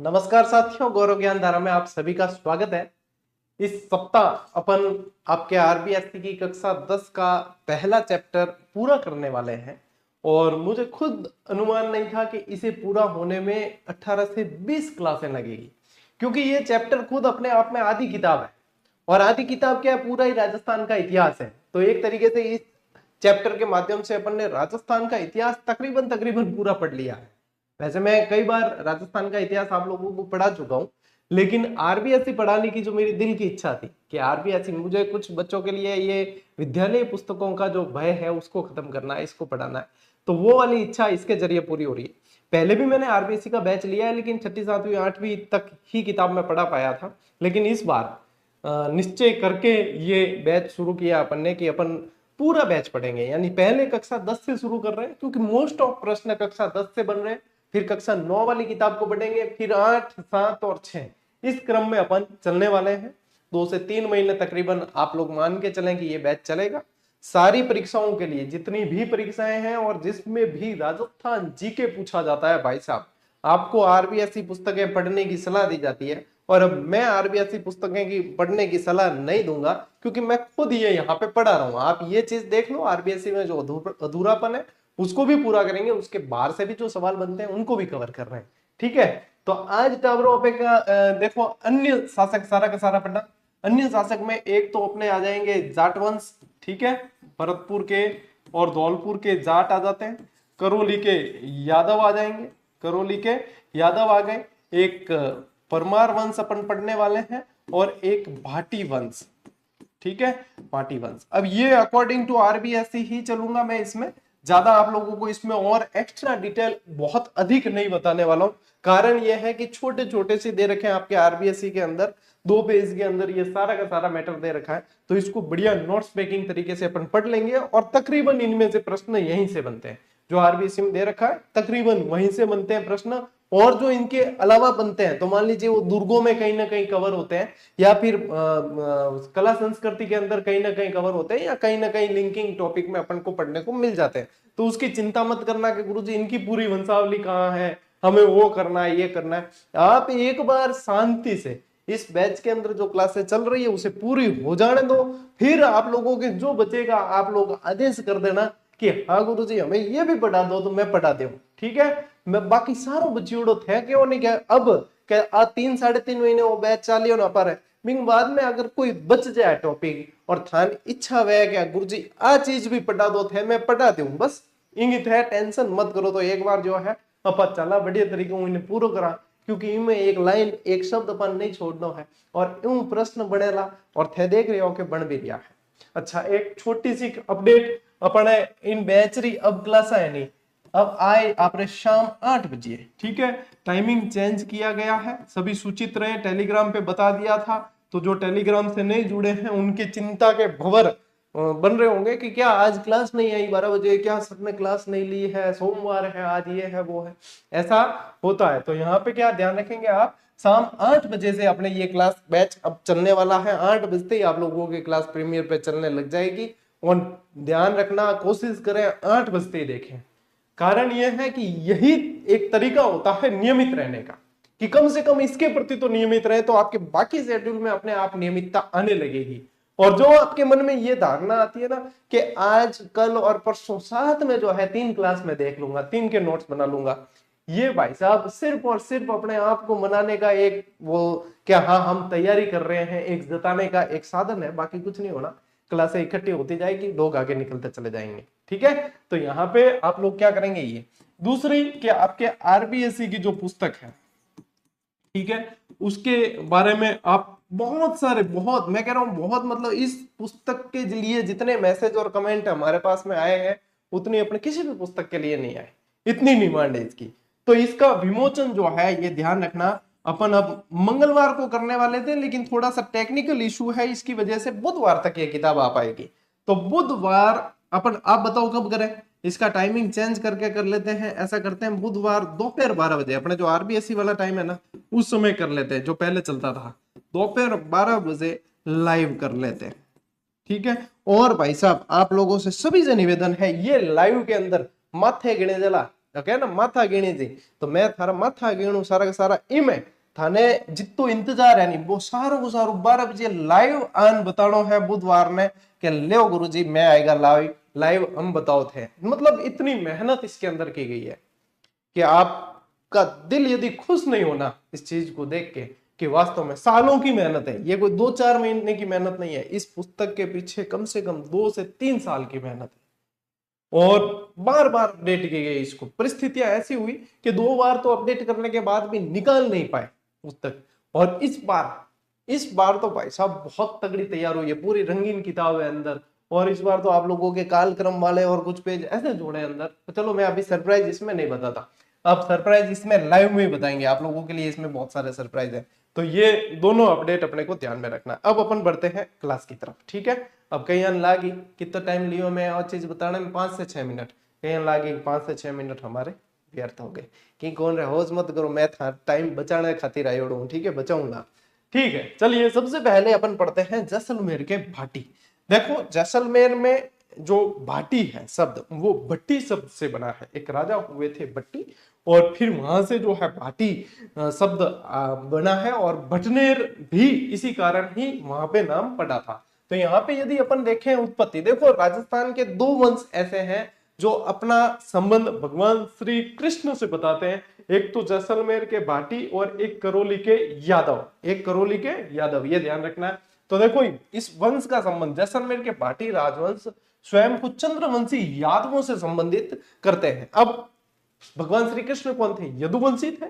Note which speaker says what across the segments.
Speaker 1: नमस्कार साथियों, गौरव ज्ञान धारा में आप सभी का स्वागत है। इस सप्ताह अपन आपके आरबीएससी की कक्षा 10 का पहला चैप्टर पूरा करने वाले हैं और मुझे खुद अनुमान नहीं था कि इसे पूरा होने में 18 से 20 क्लासें लगेगी, क्योंकि ये चैप्टर खुद अपने आप में आधी किताब है। और आधी किताब क्या है, पूरा ही राजस्थान का इतिहास है। तो एक तरीके से इस चैप्टर के माध्यम से अपन ने राजस्थान का इतिहास तकरीबन तकरीबन पूरा पढ़ लिया है। वैसे मैं कई बार राजस्थान का इतिहास आप लोगों को पढ़ा चुका हूं, लेकिन आरबीएससी पढ़ाने की जो मेरी दिल की इच्छा थी कि आरबीएससी, मुझे कुछ बच्चों के लिए ये विद्यालय पुस्तकों का जो भय है उसको खत्म करना है, इसको पढ़ाना है, तो वो वाली इच्छा इसके जरिए पूरी हो रही है। पहले भी मैंने आरबीएससी का बैच लिया है, लेकिन छठी सातवीं आठवीं तक ही किताब में पढ़ा पाया था। लेकिन इस बार निश्चय करके ये बैच शुरू किया अपन ने कि अपन पूरा बैच पढ़ेंगे, यानी पहले कक्षा 10 से शुरू कर रहे हैं, क्योंकि मोस्ट ऑफ प्रश्न कक्षा 10 से बन रहे हैं। फिर कक्षा 9 वाली किताब को पढ़ेंगे, फिर 8, 7 और 6 इस क्रम में अपन चलने वाले हैं। 2 से 3 महीने तकरीबन आप लोग मान के चलें कि ये बैच चलेगा। सारी परीक्षाओं के लिए, जितनी भी परीक्षाएं हैं और जिसमें भी राजस्थान जीके पूछा जाता है, भाई साहब आपको आरबीएससी पुस्तकें पढ़ने की सलाह दी जाती है। और अब मैं आरबीएससी पुस्तकें की पढ़ने की सलाह नहीं दूंगा, क्योंकि मैं खुद ये यहाँ पे पढ़ा रहा हूँ। आप ये चीज देख लो, आरबीएससी में जो अधूरापन है उसको भी पूरा करेंगे, उसके बाहर से भी जो सवाल बनते हैं उनको भी कवर कर रहे हैं। ठीक है, तो आज टावरों पे का देखो, अन्य शासक सारा का सारा पढ़ना। अन्य शासक में एक तो अपने आ जाएंगे जाट वंश, ठीक है, भरतपुर के और धौलपुर के जाट आ जाते हैं। करौली के यादव आ जाएंगे, करौली के यादव आ गए। एक परमार वंश अपन पढ़ने वाले हैं और एक भाटी वंश, ठीक है, भाटी वंश। अब ये अकॉर्डिंग टू आरबीएससी ही चलूंगा मैं, इसमें ज्यादा आप लोगों को इसमें और एक्स्ट्रा डिटेल बहुत अधिक नहीं बताने वाला हूं। कारण यह है कि छोटे छोटे से दे रखे हैं आपके आरबीएससी के अंदर, 2 पेज के अंदर ये सारा का सारा मैटर दे रखा है, तो इसको बढ़िया नोट्स पेकिंग तरीके से अपन पढ़ लेंगे और तकरीबन इनमें से प्रश्न यहीं से बनते हैं। जो आरबीएससी में दे रखा है तकरीबन वहीं से बनते हैं प्रश्न। और जो इनके अलावा बनते हैं, तो मान लीजिए वो दुर्गों में कहीं ना कहीं कवर होते हैं, या फिर कला संस्कृति के अंदर कहीं ना कहीं कवर होते हैं, या कहीं ना कहीं लिंकिंग टॉपिक में अपन को पढ़ने को मिल जाते हैं। तो उसकी चिंता मत करना कि गुरुजी इनकी पूरी वंशावली कहाँ है, हमें वो करना है, ये करना है। आप एक बार शांति से इस बैच के अंदर जो क्लासेस चल रही है उसे पूरी हो जाने दो, फिर आप लोगों के जो बचेगा आप लोग आदेश कर देना कि हाँ गुरुजी हमें ये भी पढ़ा दो, तो मैं पढ़ा दूं। ठीक है, मैं बाकी सारों बच्चियों थे क्यों नहीं क्या। अब क्या 3 साढ़े 3 महीने वो बैच चालियो ना पर बिंग बाद में अगर कोई बच जाए टॉपिक और थान इच्छा वे क्या गुरुजी आ चीज भी पढ़ा दो थे, मैं पढ़ा दूं, बस इंगित है, टेंशन मत करो। तो एक बार जो है अपन चला बढ़िया तरीके से इन्हें पूरा करा, क्योंकि इनमें एक लाइन एक शब्द अपन नहीं छोड़ना है और यूं प्रश्न बढ़ेला और थे देख रहे हो कि बन भी गया है। अच्छा, एक छोटी सी अपडेट अपने इन बैचरी अब क्लास है नहीं, अब आए आपने शाम 8 बजे, ठीक है, टाइमिंग चेंज किया गया है। सभी सूचित रहे, टेलीग्राम पे बता दिया था। तो जो टेलीग्राम से नहीं जुड़े हैं उनकी चिंता के भंवर बन रहे होंगे कि क्या आज क्लास नहीं आई 12 बजे, क्या सर ने क्लास नहीं ली है, सोमवार है आज, ये है वो है, ऐसा होता है। तो यहाँ पे क्या ध्यान रखेंगे आप, शाम 8 बजे से अपने ये क्लास बैच अब चलने वाला है। 8 बजते ही आप लोगों की क्लास प्रीमियर पे चलने लग जाएगी। और ध्यान रखना, कोशिश करें 8 बजते ही देखें। कारण यह है कि यही एक तरीका होता है नियमित रहने का, कि कम से कम इसके प्रति तो नियमित रहे, तो आपके बाकी शेड्यूल में अपने आप नियमितता आने लगेगी। और जो आपके मन में ये धारणा आती है ना कि आज कल और परसों साथ में जो है 3 क्लास में देख लूंगा, 3 के नोट्स बना लूंगा, ये भाई साहब सिर्फ और सिर्फ अपने आप को मनाने का एक वो क्या, हाँ हम तैयारी कर रहे हैं, एक जताने का एक साधन है, बाकी कुछ नहीं होना। क्लासें इकट्ठी होती जाएगी, लोग आगे निकलते चले जाएंगे। ठीक है, तो यहाँ पे आप लोग क्या करेंगे, ये दूसरी कि आपके आरबीएससी की जो पुस्तक है, ठीक है, उसके बारे में आप बहुत सारे, बहुत मैं कह रहा हूं बहुत, मतलब इस पुस्तक के लिए जितने मैसेज और कमेंट हमारे पास में आए हैं उतनी अपने किसी भी पुस्तक के लिए नहीं आए, इतनी डिमांड है इसकी। तो इसका विमोचन जो है, ये ध्यान रखना, अपन अब मंगलवार को करने वाले थे, लेकिन थोड़ा सा टेक्निकल इशू है, इसकी वजह से बुधवार तक ये किताब आ पाएगी। तो बुधवार अपन, आप बताओ कब करें, इसका टाइमिंग चेंज करके कर लेते हैं। ऐसा करते हैं बुधवार दोपहर 12 बजे, अपने जो आरबीएससी वाला टाइम है ना उस समय कर लेते हैं, जो पहले चलता था दोपहर 12 बजे लाइव कर लेते हैं। ठीक है, और भाई साहब आप लोगों से सभी से निवेदन है, ये लाइव के अंदर माथे गिने जला कहे ना माथा गिणी जी, तो मैं थारा माथा गिणू सारा का सारा इमे थाने जितो इंतजार है नहीं वो सारो को सारो 12 बजे लाइव आन बतानो है बुधवार ने कि ले गुरुजी मैं आएगा लाइव लाइव हम बताओ थे। मतलब इतनी मेहनत इसके अंदर की गई है कि आपका दिल यदि खुश नहीं होना इस चीज को देख के कि वास्तव में सालों की मेहनत है, ये कोई 2-4 महीने की मेहनत नहीं है, इस पुस्तक के पीछे कम से कम 2 से 3 साल की मेहनत है और बार बार अपडेट की गई। इसको परिस्थितियां ऐसी हुई कि 2 बार तो अपडेट करने के बाद भी निकाल नहीं पाए पुस्तक, और इस बार तो भाई साहब बहुत तगड़ी तैयार हुई है, पूरी रंगीन किताब है अंदर। और इस बार तो आप लोगों के कालक्रम वाले और कुछ पेज ऐसे जोड़े अंदर, तो चलो मैं अभी सरप्राइज इसमें नहीं बताता, अब सरप्राइज इसमें लाइव में बताएंगे आप लोगों के लिए, इसमें बहुत सारे सरप्राइज है। तो ये दोनों अपडेट अपने को ध्यान में रखना। अब अपन बढ़ते हैं क्लास की तरफ, ठीक है। अब कहीं लागी कितना टाइम लियो मैं और चीज बताने में 5 से 6 मिनट, कहीं लागी 5 से 6 मिनट हमारे व्यर्थ हो गए कि कौन रहे, होश मत करो, मैं टाइम बचाने खातिर आयोड़ हूं, ठीक है, बचाऊंगा, ठीक है। चलिए सबसे पहले अपन पढ़ते हैं जैसलमेर के भाटी। देखो जैसलमेर में जो भाटी है शब्द वो भट्टी शब्द से बना है, एक राजा हुए थे भट्टी और फिर वहां से जो है भाटी शब्द बना है, और भटनेर भी इसी कारण ही वहां पे नाम पड़ा था। तो यहाँ पे यदि अपन देखें उत्पत्ति, देखो राजस्थान के 2 वंश ऐसे हैं जो अपना संबंध भगवान श्री कृष्ण से बताते हैं, एक तो जैसलमेर के भाटी और एक करौली के यादव, एक करौली के यादव, ये ध्यान रखना है। तो देखो इस वंश का संबंध जैसलमेर के भाटी राजवंश स्वयं को चंद्रवंशी यादवों से संबंधित करते हैं। अब भगवान श्री कृष्ण कौन थे, यदुवंशी थे,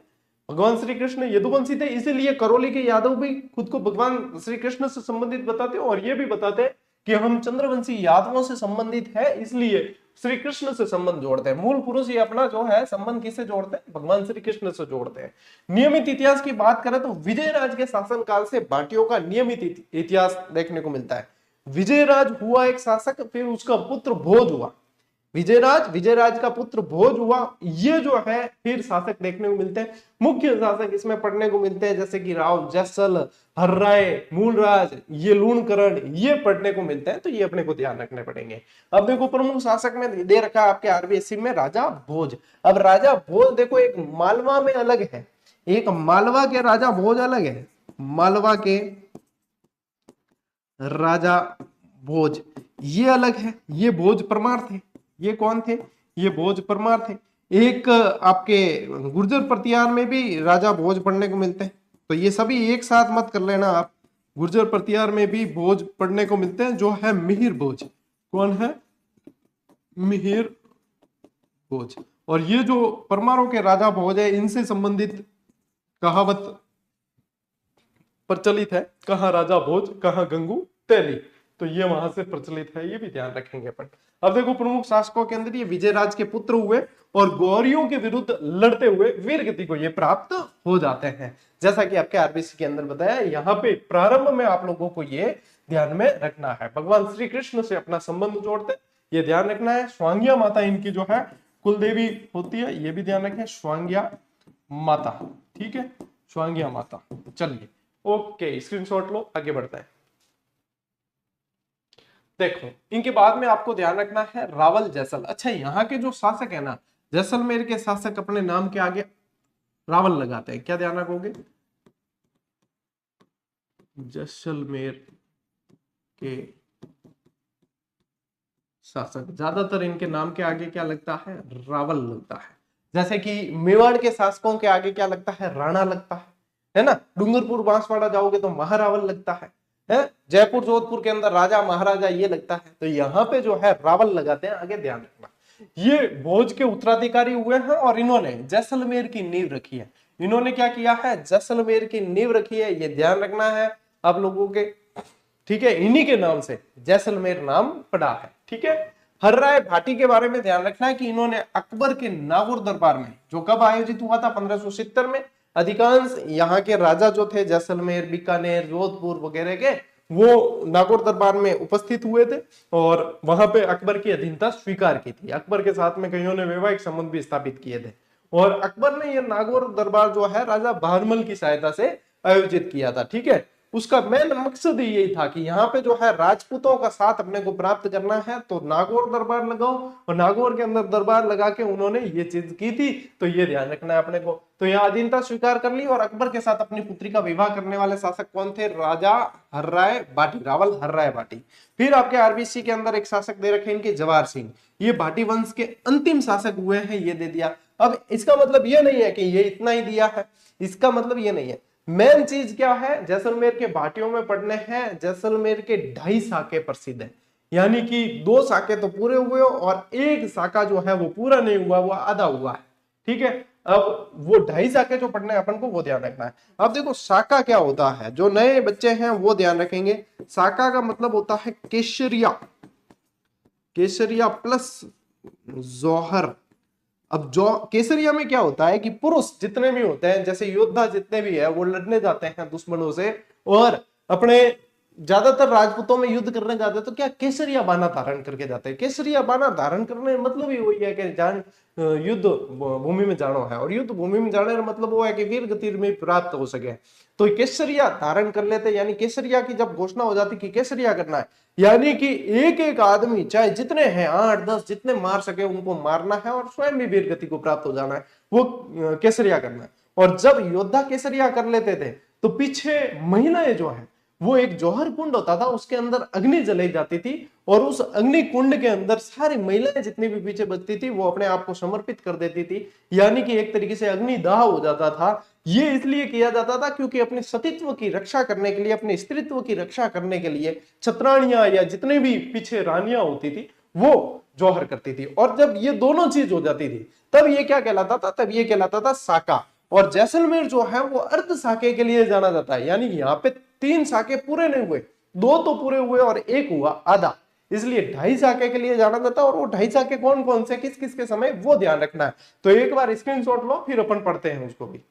Speaker 1: भगवान श्री कृष्ण यदुवंशी थे, इसीलिए करौली के यादव भी खुद को भगवान श्री कृष्ण से संबंधित बताते हैं और ये भी बताते हैं कि हम चंद्रवंशी यादवों से संबंधित है, इसलिए श्री कृष्ण से संबंध जोड़ते हैं। मूल पुरुष ये अपना जो है संबंध किससे जोड़ते हैं, भगवान श्री कृष्ण से जोड़ते हैं। नियमित इतिहास की बात करें तो विजयराज के शासन काल से भाटियों का नियमित इतिहास देखने को मिलता है। विजयराज हुआ एक शासक, फिर उसका पुत्र भोज हुआ, विजयराज का पुत्र भोज हुआ, ये जो है फिर शासक देखने को मिलते हैं। मुख्य शासक इसमें पढ़ने को मिलते हैं जैसे कि राव जैसल, हर्राय, मूलराज, ये लूणकरण, ये पढ़ने को मिलते हैं, तो ये अपने को ध्यान रखने पड़ेंगे। अब देखो प्रमुख शासक में दे रखा है आपके आरबीएससी में राजा भोज। अब राजा भोज देखो एक मालवा में अलग है, एक मालवा के राजा भोज अलग है, मालवा के राजा भोज ये अलग है, ये भोज परमार थे, ये कौन थे, ये भोज परमार थे। एक आपके गुर्जर प्रतिहार में भी राजा भोज पढ़ने को मिलते हैं, तो ये सभी एक साथ मत कर लेना आप। गुर्जर प्रतिहार में भी भोज पढ़ने को मिलते हैं, जो है मिहिर भोज, कौन है, मिहिर भोज। और ये जो परमारों के राजा भोज है इनसे संबंधित कहावत प्रचलित है, कहाँ राजा भोज कहाँ गंगू तेली, तो ये वहां से प्रचलित है, ये भी ध्यान रखेंगे अपन। अब देखो प्रमुख शासकों के अंदर ये विजयराज के पुत्र हुए और गौरियों के विरुद्ध लड़ते हुए वीर गति को ये प्राप्त हो जाते हैं, जैसा कि आपके आरबीसी के अंदर बताया। यहाँ पे प्रारंभ में आप लोगों को ये ध्यान में रखना है, भगवान श्री कृष्ण से अपना संबंध जोड़ते ये ध्यान रखना है। स्वांगिया माता इनकी जो है कुल देवी होती है, ये भी ध्यान रखें, स्वांगिया माता, ठीक है, स्वांगिया माता। चलिए ओके, स्क्रीनशॉट लो, आगे बढ़ता है। देखो इनके बाद में आपको ध्यान रखना है रावल जैसल। अच्छा यहाँ के जो शासक है ना, जैसलमेर के शासक अपने नाम के आगे रावल लगाते हैं, क्या ध्यान रखोगे, जैसलमेर के शासक ज्यादातर इनके नाम के आगे क्या लगता है, रावल लगता है। जैसे कि मेवाड़ के शासकों के आगे क्या लगता है, राणा लगता है ना। डूंगरपुर बांसवाड़ा जाओगे तो महारावल लगता है, जयपुर जोधपुर के अंदर राजा महाराजा ये लगता है, तो यहाँ पे जो है रावल लगाते हैं, आगे ध्यान रखना। ये भोज के उत्तराधिकारी हुए हैं और इन्होंने जैसलमेर की नींव रखी है। इन्होंने क्या किया है, जैसलमेर की नींव रखी है, ये ध्यान रखना है आप लोगों के, ठीक है। इन्हीं के नाम से जैसलमेर नाम पड़ा है, ठीक है। हर्राय भाटी के बारे में ध्यान रखना है कि इन्होंने अकबर के नागौर दरबार में, जो कब आयोजित हुआ था 1570 में, अधिकांश यहाँ के राजा जो थे जैसलमेर, बीकानेर, जोधपुर वगैरह के, वो नागौर दरबार में उपस्थित हुए थे और वहां पे अकबर की अधीनता स्वीकार की थी। अकबर के साथ में कईयों ने वैवाहिक संबंध भी स्थापित किए थे और अकबर ने यह नागौर दरबार जो है राजा बहरमल की सहायता से आयोजित किया था, ठीक है। उसका मेन मकसद ही यही था कि यहाँ पे जो है राजपूतों का साथ अपने को प्राप्त करना है, तो नागौर दरबार लगाओ, और नागौर के अंदर दरबार लगा के उन्होंने ये चीज की थी, तो ये ध्यान रखना है अपने को। तो यहाँ अधीनता स्वीकार कर ली, और अकबर के साथ अपनी पुत्री का विवाह करने वाले शासक कौन थे? राजा हर्राय बाटी, रावल हर्राय बाटी। फिर आपके आरबीसी के अंदर एक शासक दे रखे इनके जवाहर सिंह, ये भाटी वंश के अंतिम शासक हुए हैं, ये दे दिया। अब इसका मतलब ये नहीं है कि ये इतना ही दिया है, इसका मतलब ये नहीं है। मेन चीज क्या है? जैसलमेर के भाटियों में पढ़ने हैं, जैसलमेर के 2.5 साके प्रसिद्ध है, यानी कि 2 साके तो पूरे हुए और एक साका जो है वो पूरा नहीं हुआ, वो आधा हुआ है। ठीक है, अब वो 2.5 साके जो पढ़ने हैं अपन को, वो ध्यान रखना है। अब देखो साका क्या होता है, जो नए बच्चे हैं वो ध्यान रखेंगे। साका का मतलब होता है केसरिया, केसरिया प्लस जौहर। अब जो केसरिया में क्या होता है कि पुरुष जितने भी होते हैं, जैसे योद्धा जितने भी है, वो लड़ने जाते हैं दुश्मनों से, और अपने ज्यादातर राजपूतों में युद्ध करने जाते हैं तो क्या केसरिया बाना धारण करके जाते हैं। केसरिया बाना धारण करने मतलब ही वही है कि जान युद्ध भूमि में जाना है, और युद्ध भूमि में जाने का मतलब वो है कि वीर गति में प्राप्त हो सके, तो केसरिया धारण कर लेते। यानी केसरिया की जब घोषणा हो जाती कि केसरिया करना है, यानी कि एक एक आदमी चाहे जितने हैं 8-10 जितने मार सके उनको मारना है, और स्वयं भी वीर गति को प्राप्त हो जाना है, वो केसरिया करना है। और जब योद्धा केसरिया कर लेते थे तो पीछे महिलाएं जो है, वो एक जौहर कुंड होता था, उसके अंदर अग्नि जलाई जाती थी, और उस अग्नि कुंड के अंदर सारी महिलाएं जितनी भी पीछे बचती थी वो अपने आप को समर्पित कर देती थी, यानी कि एक तरीके से अग्निदाह हो जाता था। ये इसलिए किया जाता था क्योंकि अपने सतीत्व की रक्षा करने के लिए, अपने स्त्रीत्व की रक्षा करने के लिए छत्राणियां या जितने भी पीछे रानियां होती थी वो जौहर करती थी। और जब ये दोनों चीज हो जाती थी तब ये क्या कहलाता था? तब ये कहलाता था साका। और जैसलमेर जो है वो अर्ध साके के लिए जाना जाता है, यानी यहाँ पे 3 साके पूरे नहीं हुए, 2 तो पूरे हुए और 1 हुआ आधा, इसलिए 2.5 साके के लिए जाना जाता है। और वो 2.5 साके कौन कौन से, किस किस के समय, वो ध्यान रखना है। तो एक बार स्क्रीनशॉट लो, फिर अपन पढ़ते हैं उसको भी।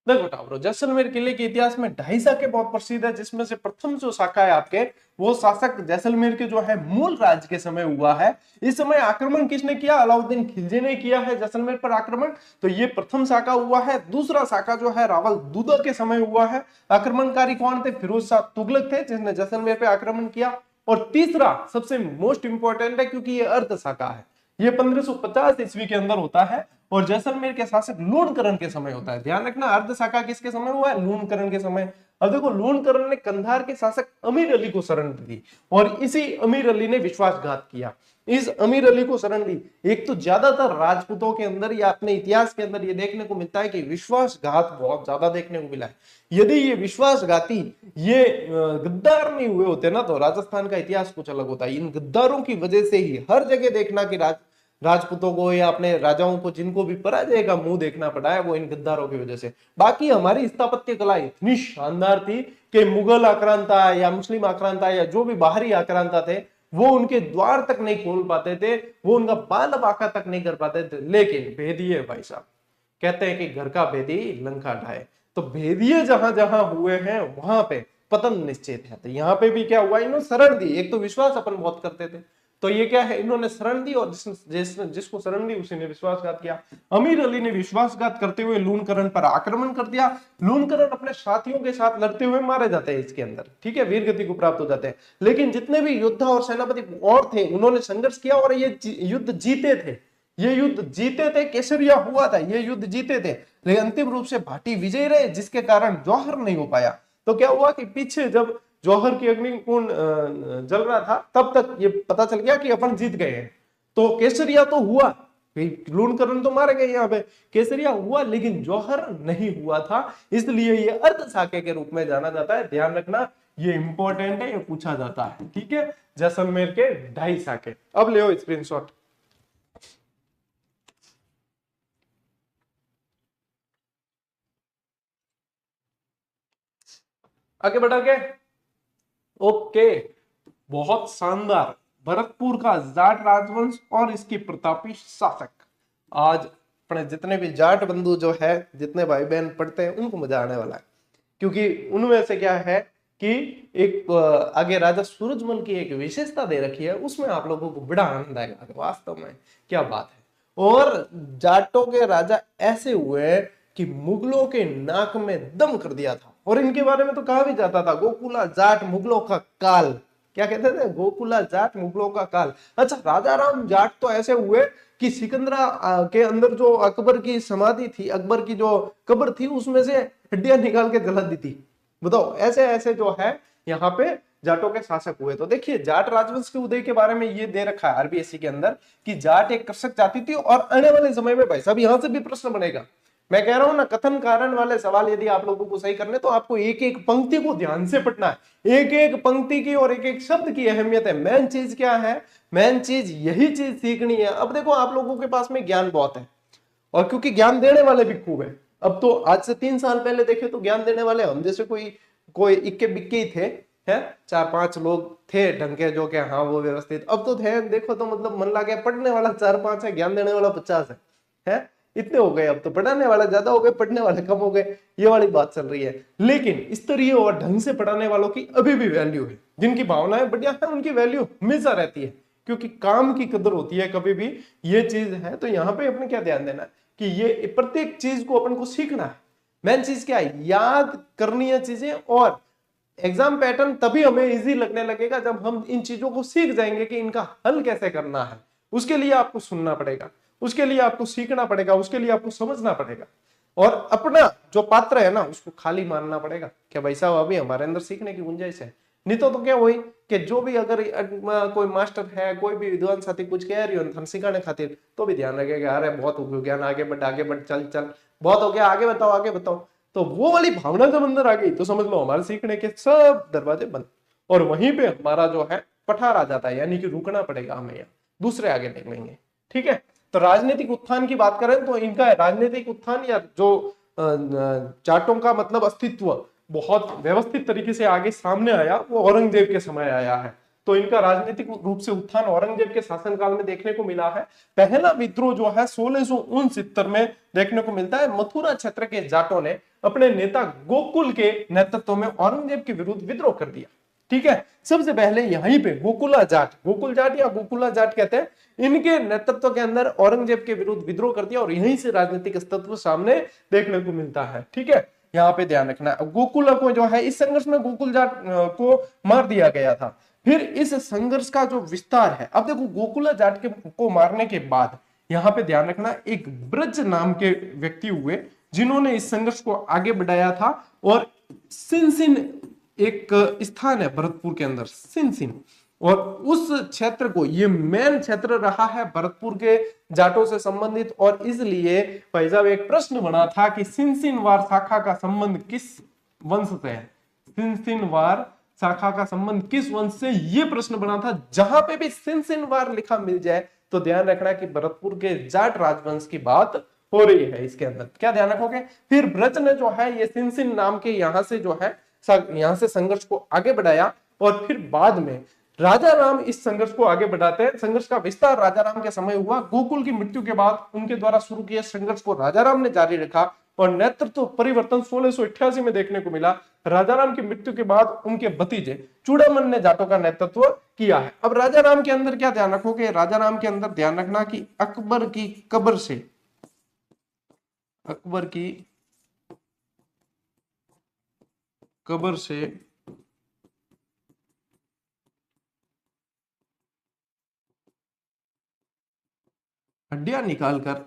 Speaker 1: देखो टावरो, जैसलमेर किले के इतिहास में 2.5 साके बहुत प्रसिद्ध है, जिसमें से प्रथम जो शाखा है आपके, वो शासक जैसलमेर के जो है मूल राज्य के समय हुआ है। इस समय आक्रमण किसने किया? अलाउद्दीन खिलजी ने किया है जैसलमेर पर आक्रमण, तो ये प्रथम शाखा हुआ है। दूसरा शाखा जो है रावल दुदा के समय हुआ है। आक्रमणकारी कौन थे? फिरोज शाह तुगलक थे, जिसने जैसलमेर पे आक्रमण किया। और तीसरा सबसे मोस्ट इंपॉर्टेंट है, क्योंकि ये अर्ध शाखा है, ये 1550 ईस्वी के अंदर होता है, और जैसलमेर के शासक लूणकरण के समय होता है। ध्यान रखना, अर्ध शाखा किसके समय हुआ है? लूणकरण के समय। अब देखो, लूणकरण ने कंधार के शासक अमीर अली को शरण दी, और इसी अमीर अली ने विश्वासघात किया। इस अमीर अली को शरण दी। एक तो ज्यादातर राजपूतों के अंदर या अपने इतिहास के अंदर ये देखने को मिलता है कि विश्वासघात बहुत ज्यादा देखने को मिला है। यदि ये विश्वासघाती, ये गद्दार नहीं हुए होते ना, तो राजस्थान का इतिहास कुछ अलग होता है। इन गद्दारों की वजह से ही हर जगह देखना कि राजपूतों को या अपने राजाओं को, जिनको भी पराजय का मुंह देखना पड़ा है, वो इन गद्दारों की वजह से। बाकी हमारी स्थापत्य कला इतनी शानदार थी कि मुगल आक्रांता या मुस्लिम आक्रांता या जो भी बाहरी आक्रांता थे, वो उनके द्वार तक नहीं खोल पाते थे, वो उनका बाल बाका तक नहीं कर पाते थे। लेकिन भेदिए भाई साहब, कहते हैं कि घर का भेदी लंका ढाए, तो भेदिए जहां जहां हुए हैं वहां पे पतन निश्चित है। तो यहाँ पे भी क्या हुआ, इन्होंने शरण दी। एक तो विश्वास अपन बहुत करते थे, तो ये क्या है, इन्होंने शरण दी, और जिसको शरण दी उसी ने विश्वासघात किया। अमीर अली ने विश्वासघात करते हुए लूणकरण पर आक्रमण कर दिया। लूणकरण अपने साथियों के साथ लड़ते हुए मारे जाते हैं इसके अंदर, ठीक है, वीर गति को प्राप्त हो जाते हैं। लेकिन जितने भी योद्धा और सेनापति और थे, उन्होंने संघर्ष किया और ये युद्ध जीते थे। ये युद्ध जीते थे, केसरिया हुआ था, ये युद्ध जीते थे, लेकिन अंतिम रूप से भाटी विजय रहे, जिसके कारण जौहर नहीं हो पाया। तो क्या हुआ कि पीछे जब जौहर की अग्निकुंड जल रहा था, तब तक ये पता चल गया कि अपन जीत गए हैं। तो केसरिया तो हुआ, लूणकरण तो मारे गए, यहाँ पे केसरिया हुआ, लेकिन जौहर नहीं हुआ था, इसलिए ये अर्ध साके के रूप में जाना जाता है। ध्यान रखना, ये इंपॉर्टेंट है, ये पूछा जाता है, ठीक है। जैसलमेर के 2.5 साके। अब ले स्क्रीनशॉट। आगे बढ़ा के, ओके, बहुत शानदार। भरतपुर का जाट राजवंश और इसकी प्रतापी शासक। आज अपने जितने भी जाट बंधु जो है, जितने भाई बहन पढ़ते हैं, उनको मजा आने वाला है, क्योंकि उनमें से क्या है कि एक आगे राजा सूरजमल की एक विशेषता दे रखी है, उसमें आप लोगों को बड़ा आनंद आएगा। वास्तव में क्या बात है। और जाटों के राजा ऐसे हुए कि मुगलों के नाक में दम कर दिया था, और इनके बारे में तो कहा भी जाता था गोकुला जाट मुगलों का काल, क्या कहते थे, गोकुला जाट मुगलों का काल। अच्छा, राजा राम जाट तो ऐसे हुए कि सिकंदरा के अंदर जो अकबर की समाधि थी, अकबर की जो कब्र थी, उसमें से हड्डियां निकाल के जला दी थी। बताओ, ऐसे ऐसे जो है यहाँ पे जाटों के शासक हुए। तो देखिए, जाट राजवंश के उदय के बारे में ये दे रखा है आरबीएससी के अंदर कि जाट एक कृषक जाति थी। और आने वाले समय में भाई साहब यहां से भी प्रश्न बनेगा। मैं कह रहा हूं ना, कथन कारण वाले सवाल यदि आप लोगों को सही करने, तो आपको एक एक पंक्ति को ध्यान से पढ़ना है। एक एक पंक्ति की और एक एक शब्द की अहमियत है। मेन चीज क्या है, मेन चीज यही चीज सीखनी है। अब देखो, आप लोगों के पास में ज्ञान बहुत है, और क्योंकि ज्ञान देने वाले भी खूब है। अब तो आज से 3 साल पहले देखे तो ज्ञान देने वाले हम जैसे कोई कोई इक्के बिक्के ही थे, हैं, 4-5 लोग थे ढंग के जो कि हाँ वो व्यवस्थित। अब तो थे देखो तो मतलब मन लगा, पढ़ने वाला 4-5 है, ज्ञान देने वाला 50 है, इतने हो गए। अब तो पढ़ाने वाले ज्यादा हो गए, पढ़ने वाले कम हो गए, ये वाली बात चल रही है। लेकिन स्तरीय और ढंग से पढ़ाने वालों की अभी भी वैल्यू है। जिनकी भावनाएं बढ़िया है उनकी वैल्यू हमेशा रहती है, क्योंकि काम की कदर होती है कभी भी, ये चीज है। तो यहाँ पे अपने क्या ध्यान देना है कि ये प्रत्येक चीज को अपन को सीखना है। मेन चीज क्या है, याद करनी है चीजें। और एग्जाम पैटर्न तभी हमें इजी लगने लगेगा जब हम इन चीजों को सीख जाएंगे कि इनका हल कैसे करना है। उसके लिए आपको सुनना पड़ेगा, उसके लिए आपको सीखना पड़ेगा, उसके लिए आपको समझना पड़ेगा। और अपना जो पात्र है ना, उसको खाली मानना पड़ेगा कि भाई साहब अभी हमारे अंदर सीखने की गुंजाइश है। नहीं तो क्या वही कि जो भी अगर कोई मास्टर है, कोई भी विद्वान साथी कुछ कह रही हो सिखाने खातिर, तो भी ध्यान रखेगा, अरे बहुत हो गया ज्ञान, आगे बढ़, चल चल, बहुत हो गया, आगे बताओ आगे बताओ। तो वो वाली भावना जब अंदर आ गई तो समझ लो हमारे सीखने के सब दरवाजे बंद। और वहीं पे हमारा जो है पठार आ जाता है, यानी कि रुकना पड़ेगा हमें, यहाँ दूसरे आगे निकलेंगे। ठीक है, तो राजनीतिक उत्थान की बात करें तो इनका राजनीतिक उत्थान या जो जाटों का मतलब अस्तित्व बहुत व्यवस्थित तरीके से आगे सामने आया, वो औरंगजेब के समय आया है। तो इनका राजनीतिक रूप से उत्थान औरंगजेब के शासनकाल में देखने को मिला है। पहला विद्रोह जो है 1669 में देखने को मिलता है। मथुरा क्षेत्र के जाटों ने अपने नेता गोकुल के नेतृत्व में औरंगजेब के विरुद्ध विद्रोह कर दिया। ठीक है, सबसे पहले यहीं पे गोकुला जाट, गोकुल जाट या गोकुला जाट कहते हैं, इनके नेतृत्व के अंदर औरंगजेब के विरुद्ध विद्रोह कर दिया। और यहीं से राजनीतिक अस्तित्व सामने देखने को मिलता है। ठीक है, यहाँ पे ध्यान रखना है। गोकुल को जो है इस संघर्ष में गोकुल जाट को मार दिया गया था। फिर इस संघर्ष का जो विस्तार है, अब देखो गोकुला जाट को मारने के बाद यहाँ पे ध्यान रखना, एक ब्रज नाम के व्यक्ति हुए जिन्होंने इस संघर्ष को आगे बढ़ाया था। और सिनसिन एक स्थान है भरतपुर के अंदर, सिनसिन, और उस क्षेत्र को, ये मेन क्षेत्र रहा है भरतपुर के जाटों से संबंधित। और इसलिए भाई साहब एक प्रश्न बना था कि सिनसिनवार शाखा का संबंध किस वंश से है, सिनसिनवार शाखा का संबंध किस वंश से, ये प्रश्न बना था। जहां पे भी सिनसिनवार लिखा मिल जाए तो ध्यान रखना कि भरतपुर के जाट राजवंश की बात हो रही है। इसके अंदर क्या ध्यान रखोगे। फिर ब्रज ने जो है ये सिनसिन नाम के यहां से जो है यहां से संघर्ष को आगे बढ़ाया। और फिर बाद में राजा राम इस संघर्ष को आगे बढ़ाते हैं। संघर्ष का विस्तार राजा राम के समय हुआ। गोकुल की मृत्यु के बाद उनके द्वारा शुरू किए संघर्ष को राजा राम ने जारी रखा। और नेतृत्व परिवर्तन 1688 में देखने को मिला। राजा राम की मृत्यु के बाद उनके भतीजे चूड़ामन ने जाटों का नेतृत्व किया है। अब राजा राम के अंदर क्या ध्यान रखोगे, राजा राम के अंदर ध्यान रखना कि अकबर की कब्र से, अकबर की कब्र से हड्डियां निकालकर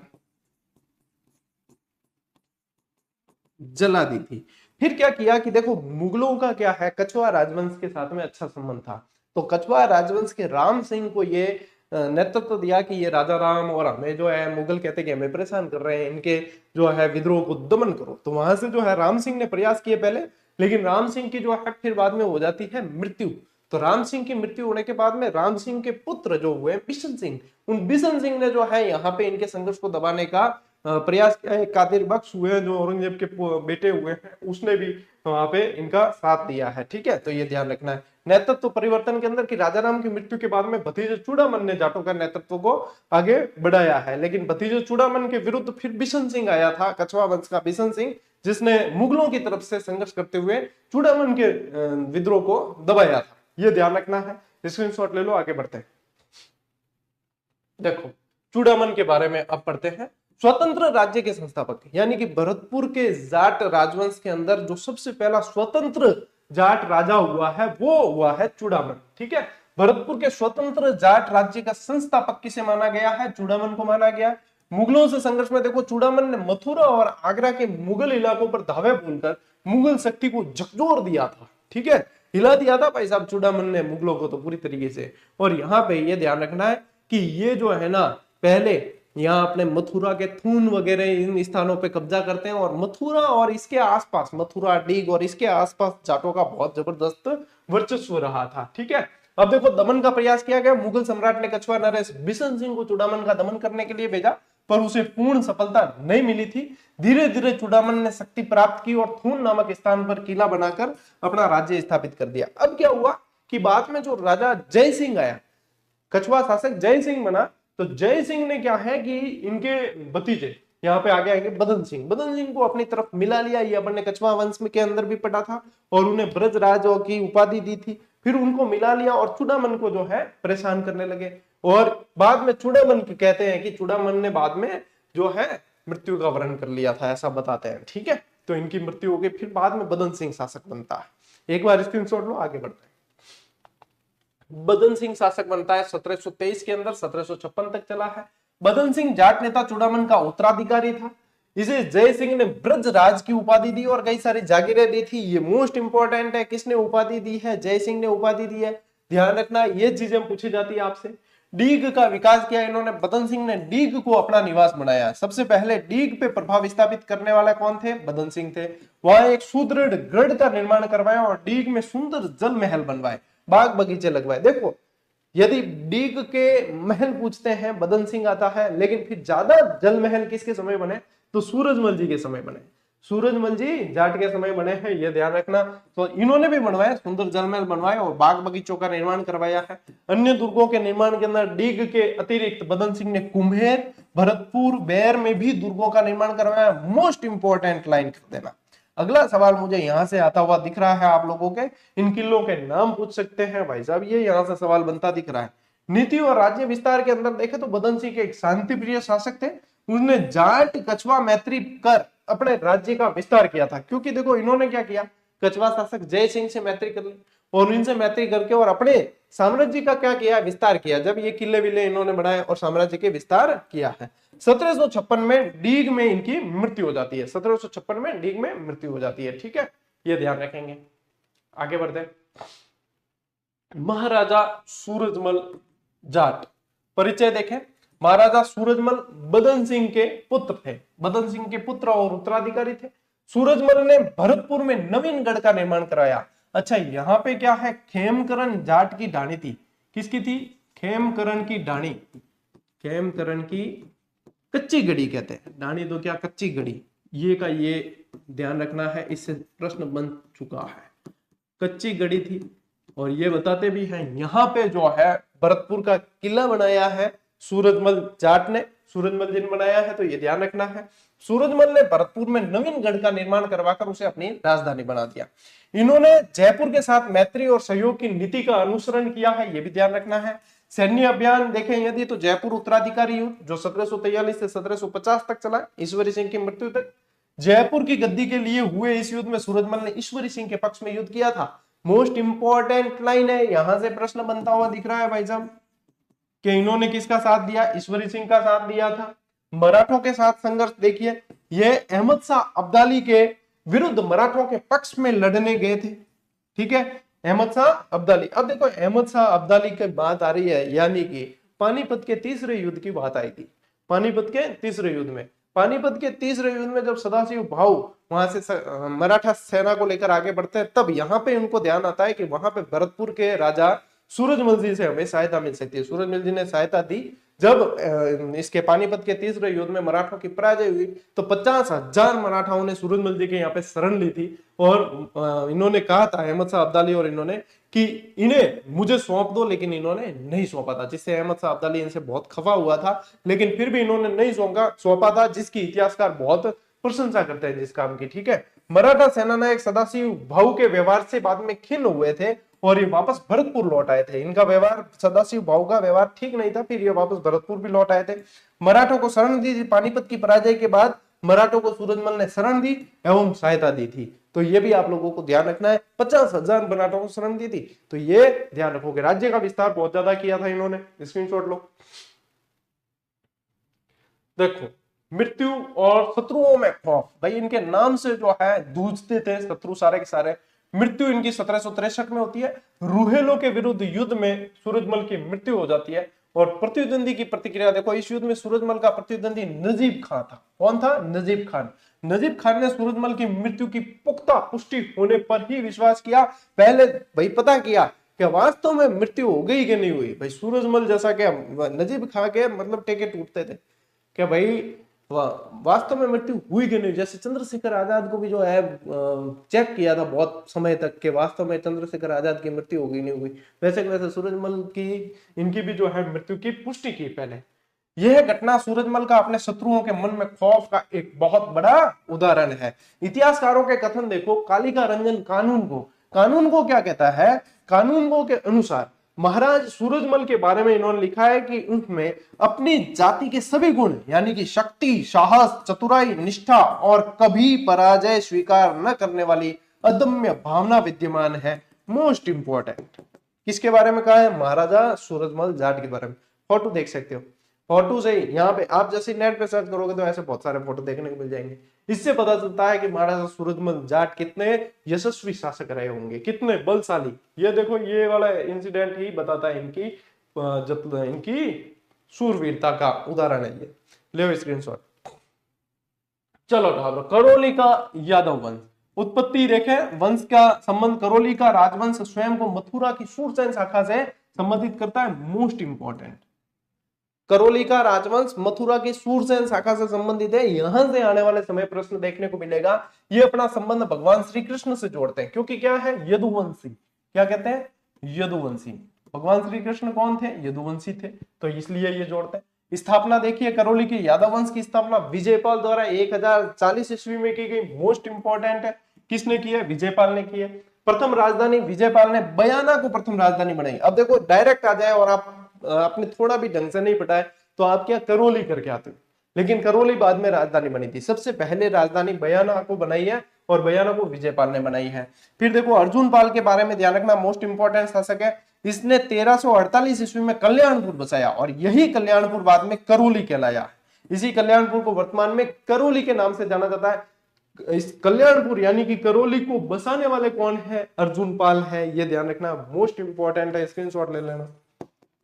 Speaker 1: जला दी थी। फिर क्या किया कि देखो मुगलों का क्या है, कछवाहा राजवंश के साथ में अच्छा संबंध था। तो कछवाहा राजवंश के राम सिंह को ये नेतृत्व दिया कि ये राजा राम और हमें जो है मुगल कहते कि हमें परेशान कर रहे हैं, इनके जो है विद्रोह को दमन करो। तो वहां से जो है राम सिंह ने प्रयास किए पहले, लेकिन राम सिंह की जो है फिर बाद में हो जाती है मृत्यु। तो राम सिंह की मृत्यु होने के बाद में राम सिंह के पुत्र जो हुए बिशन सिंह, उन बिशन सिंह ने जो है यहाँ पे इनके संघर्ष को दबाने का प्रयास किया है। कादिर बख्श हुए जो औरंगजेब के बेटे हुए हैं, उसने भी वहां पे इनका साथ दिया है। ठीक है, तो ये ध्यान रखना है नेतृत्व परिवर्तन के अंदर कि राजा राम की मृत्यु के बाद में भतीजे चूड़ामन ने जाटों का नेतृत्व को आगे बढ़ाया है। लेकिन भतीजे चूड़ामन के विरुद्ध फिर बिशन सिंह आया था, कछवाहा वंश का बिशन सिंह, जिसने मुगलों की तरफ से संघर्ष करते हुए चूड़ामन के विद्रोह को दबाया था। ये ध्यान रखना है, स्क्रीनशॉट ले लो, आगे बढ़ते हैं। देखो चूड़ामन के बारे में अब पढ़ते हैं। स्वतंत्र राज्य के संस्थापक, यानी कि भरतपुर के जाट राजवंश के अंदर जो सबसे पहला स्वतंत्र जाट राजा हुआ है वो हुआ है चूड़ामन। ठीक है, भरतपुर के स्वतंत्र जाट राज्य का संस्थापक किसे माना गया है? चूड़ामन को माना गया। मुगलों से संघर्ष में देखो चूड़ामन ने मथुरा और आगरा के मुगल इलाकों पर धावे बोलकर मुगल शक्ति को झकझोर दिया था। ठीक है, हिला दिया था भाई साहब चूड़ामन ने मुगलों को तो पूरी तरीके से। और यहाँ पे ये ध्यान रखना है कि ये जो है ना पहले यहाँ अपने मथुरा के थून वगैरह इन स्थानों पे कब्जा करते हैं और मथुरा और इसके आसपास, मथुरा डीग और इसके आसपास जाटों का बहुत जबरदस्त वर्चस्व रहा था। ठीक है, अब देखो दमन का प्रयास किया गया। मुगल सम्राट ने कछुआ नरेश बिशन सिंह को चूड़ामन का दमन करने के लिए भेजा, पर उसे पूर्ण सफलता नहीं मिली थी। धीरे धीरे चूड़ामन ने शक्ति प्राप्त की और थून नामक स्थान पर किला बनाकर अपना राज्य स्थापित कर दिया। अब क्या हुआ कि बाद में जो राजा जय सिंह आया, कछुआ शासक जय सिंह बना, तो जय सिंह ने क्या है कि इनके भतीजे यहाँ पे आगे आएंगे बदन सिंह को अपनी तरफ मिला लिया। ये अपन ने कछुआ वंश के अंदर भी पढ़ा था और उन्हें ब्रजराज की उपाधि दी थी। फिर उनको मिला लिया और चूड़ामन को जो है परेशान करने लगे और बाद में चूड़ामन कहते हैं कि चूड़ामन ने बाद में जो है मृत्यु का वरण कर लिया था, ऐसा बताते हैं। ठीक है, तो इनकी मृत्यु हो गई। फिर बाद में बदन सिंह शासक बनता है। एक बार स्क्रीनशॉट लो, आगे बढ़ते हैं। बदन सिंह शासक बनता है 1723 के अंदर, 1756 तक चला है। बदन सिंह जाट नेता चूड़ामन का उत्तराधिकारी था। इसे जय सिंह ने ब्रजराज की उपाधि दी और कई सारी जागीरें दी थी। ये मोस्ट इंपॉर्टेंट है, किसने उपाधि दी है? जय सिंह ने उपाधि दी है। ध्यान रखना, ये चीजें पूछी जाती है आपसे। डीग का विकास किया इन्होंने। बदन सिंह ने डीग को अपना निवास बनाया। सबसे पहले डीग पे प्रभाव स्थापित करने वाला कौन थे? बदन सिंह थे। वहां एक सुदृढ़ गढ़ का निर्माण करवाया और डीग में सुंदर जल महल बनवाए, बाग बगीचे लगवाए। देखो, यदि डीग के महल पूछते हैं बदन सिंह आता है, लेकिन फिर ज्यादा जल महल किसके समय बने? तो सूरजमल जी के समय बने। सूरजमल जी जाट के समय बने हैं, ये ध्यान रखना। तो इन्होंने भी बनवाया, सुंदर जल महल बनवाए और बाग बगीचों का निर्माण करवाया है। अन्य दुर्गों के निर्माण के अंदर डीग के अतिरिक्त बदन सिंह ने कुम्हेर, भरतपुर, बेर में भी दुर्गों का निर्माण करवाया। मोस्ट इंपॉर्टेंट लाइन कर देना। अगला सवाल मुझे यहां से आता हुआ दिख रहा है आप लोगों के, इन किलों के नाम पूछ सकते हैं भाई साहब, ये यहां से सवाल बनता दिख रहा है। नीति और राज्य विस्तार के अंदर देखे तो बदन सिंह के एक शांति प्रिय शासक थे। उन्होंने जाट कछवा मैत्री कर अपने राज्य का विस्तार किया था, क्योंकि देखो इन्होंने क्या किया, कछवा शासक जय सिंह से मैत्री कर ली और इनसे मैत्री करके और अपने साम्राज्य का क्या किया, विस्तार किया। जब ये किले विले इन्होंने बनाए और साम्राज्य के विस्तार किया है। 1756 में डीग में इनकी मृत्यु हो जाती है। 1756 में डीग में मृत्यु हो जाती है। ठीक है, ये ध्यान रखेंगे। आगे बढ़ते। महाराजा सूरजमल जाट, परिचय देखें। महाराजा सूरजमल बदन सिंह के पुत्र थे। बदन सिंह के पुत्र और उत्तराधिकारी थे। सूरजमल ने भरतपुर में नवीन गढ़ का निर्माण कराया। अच्छा, यहाँ पे क्या है, खेमकरण जाट की ढाणी थी। किसकी थी? खेमकरण की ढाणी। खेमकरण की कच्ची गढ़ी कहते हैं, ढाणी तो क्या, कच्ची गढ़ी। ये का ये ध्यान रखना है, इससे प्रश्न बन चुका है। कच्ची गढ़ी थी और ये बताते भी हैं यहाँ पे जो है भरतपुर का किला बनाया है सूरजमल जाट ने, सूरजमल जी ने बनाया है, तो ये ध्यान रखना है। सूरजमल ने भरतपुर में नवीन गढ़ का निर्माण करवाकर उसे अपनी राजधानी बना दिया। इन्होंने जयपुर के साथ मैत्री और सहयोग की नीति का अनुसरण किया है, ये भी ध्यान रखना है। सैन्य अभियान देखें यदि तो जयपुर उत्तराधिकारी युद्ध जो 1743 से 1750 तक चला, ईश्वरी सिंह की मृत्यु तक। जयपुर की गद्दी के लिए हुए इस युद्ध में सूरजमल ने ईश्वरी सिंह के पक्ष में युद्ध किया था। मोस्ट इंपॉर्टेंट लाइन है, यहां से प्रश्न बनता हुआ दिख रहा है भाई साहब कि इन्होंने किसका साथ दिया? ईश्वरी सिंह का साथ दिया था। मराठों के साथ संघर्ष देखिए, ये अहमद शाह अब्दाली के विरुद्ध मराठों के पक्ष में लड़ने गए थे। ठीक है, अहमद शाह अब्दाली। अब देखो अहमद शाह अब्दाली की बात आ रही है, यानी कि पानीपत के तीसरे युद्ध की बात आएगी। पानीपत के तीसरे युद्ध में, पानीपत के तीसरे युद्ध में जब सदाशिव भाऊ वहां से मराठा सेना को लेकर आगे बढ़ते हैं, तब यहाँ पे उनको ध्यान आता है कि वहां पे भरतपुर के राजा सूरजमल जी से हमें सहायता मिल सकती है। सूरजमल जी ने सहायता दी। जब इसके पानीपत के तीसरे युद्ध में मराठों की पराजय हुई तो 50,000 मराठाओं ने सूरजमल जी के यहाँ पे शरण ली थी और इन्होंने कहा था, अहमद शाह अब्दाली और इन्होंने, कि इन्हें मुझे सौंप दो, लेकिन इन्होंने नहीं सौंपा था, जिससे अहमद शाह अब्दाली इनसे बहुत खफा हुआ था। लेकिन फिर भी इन्होंने नहीं सौंपा था, जिसकी इतिहासकार बहुत प्रशंसा करते हैं जिस काम की। ठीक है, मराठा सेनानायक सदाशिव भाऊ के व्यवहार से बाद में खिन्न हुए थे और ये वापस भरतपुर लौट आए थे। इनका व्यवहार, सदाशिव भाऊ का व्यवहार ठीक नहीं था, फिर ये वापस भरतपुर भी लौट आए थे। मराठों को शरण दी थी। पानीपत की पराजय के बाद मराठों को सूरजमल ने शरण दी एवं सहायता दी थी। तो ये भी आप लोगों को ध्यान रखना है। 50,000 मराठों को शरण दी थी, तो ये ध्यान रखोगे। राज्य का विस्तार बहुत ज्यादा किया था इन्होंने, स्क्रीनशॉट लो। देखो, मृत्यु और शत्रुओं में खौफ, भाई इनके नाम से जो है जूझते थे शत्रु सारे के सारे। मृत्यु इनकी 1763 में होती है। रूहेलों के विरुद्ध युद्ध में सूरजमल की मृत्यु हो जाती है। और प्रतिद्वंदी की प्रतिक्रिया देखो, इस युद्ध में सूरजमल का प्रतिद्वंदी नजीब खान था। कौन था? नजीब खान। नजीब खान ने सूरजमल की मृत्यु की पुख्ता पुष्टि होने पर ही विश्वास किया। पहले भाई पता किया कि वास्तव में मृत्यु हो गई कि नहीं हुई। भाई सूरजमल जैसा क्या नजीब खान के मतलब टेके टूटते थे कि भाई वास्तव में मृत्यु हुई कि नहीं। जैसे चंद्रशेखर आजाद को भी जो है चेक किया था बहुत समय तक कि वास्तव में चंद्रशेखर आजाद की मृत्यु हो गई नहीं हुई, वैसे वैसे सूरजमल की इनकी भी जो है मृत्यु की पुष्टि की पहले। यह घटना सूरजमल का अपने शत्रुओं के मन में खौफ का एक बहुत बड़ा उदाहरण है। इतिहासकारों के कथन देखो, कालिका रंजन कानून को क्या कहता है? कानून को के अनुसार महाराज सूरजमल के बारे में इन्होंने लिखा है कि उनमें अपनी जाति के सभी गुण यानी कि शक्ति, साहस, चतुराई, निष्ठा और कभी पराजय स्वीकार न करने वाली अदम्य भावना विद्यमान है। मोस्ट इंपॉर्टेंट किसके बारे में कहा है? महाराजा सूरजमल जाट के बारे में। फोटो देख सकते हो, फोटो से यहाँ पे आप जैसे नेट पे सर्च करोगे तो ऐसे बहुत सारे फोटो देखने को मिल जाएंगे। इससे पता चलता है कि महाराजा सूरजमल जाट कितने यशस्वी शासक रहे होंगे, कितने बलशाली। ये देखो, ये वाला इंसिडेंट ही बताता है इनकी शूरवीरता का उदाहरण है ये। ले स्क्रीनशॉट। चलो ठाकुर, करौली का यादव वंश। उत्पत्ति देखें, वंश का संबंध करौली का राजवंश स्वयं को मथुरा की सूरसेन शाखा से संबंधित करता है। मोस्ट इंपॉर्टेंट, करौली का राजवंश मथुरा की सूरसेन शाखा से संबंधित है। यहां से आने वाले समय प्रश्न देखने को मिलेगा। ये अपना संबंध भगवान श्री कृष्ण से जोड़ते हैं, क्योंकि क्या है? यदुवंशी। क्या कहते हैं? यदुवंशी। भगवान श्री कृष्ण कौन थे? यदुवंशी थे, तो इसलिए ये जोड़ते हैं। स्थापना देखिए, करौली के यादव वंश की स्थापना विजयपाल द्वारा 1040 ईस्वी में की गई। मोस्ट इंपॉर्टेंट है। किसने की है? विजयपाल ने की है। प्रथम राजधानी विजयपाल ने बयाना को प्रथम राजधानी बनाई। अब देखो, डायरेक्ट आ जाए और आपने थोड़ा भी ढंग से नहीं पढ़ा तो आप क्या करौली करके आते हो, लेकिन करौली बाद में राजधानी बनी थी। सबसे पहले राजधानी बयाना को बनाई है और बयाना को विजयपाल ने बनाई है। फिर देखो, अर्जुन पाल के बारे में ध्यान रखना, मोस्ट इंपॉर्टेंट शासक है। इसने 1348 ईस्वी में कल्याणपुर बसाया और यही कल्याणपुर बाद में करौली कहलाया। इसी कल्याणपुर को वर्तमान में करौली के नाम से जाना जाता है। इस कल्याणपुर यानी कि करौली को बसाने वाले कौन है? अर्जुन पाल है। ये ध्यान रखना, मोस्ट इंपॉर्टेंट है, स्क्रीनशॉट ले लेना।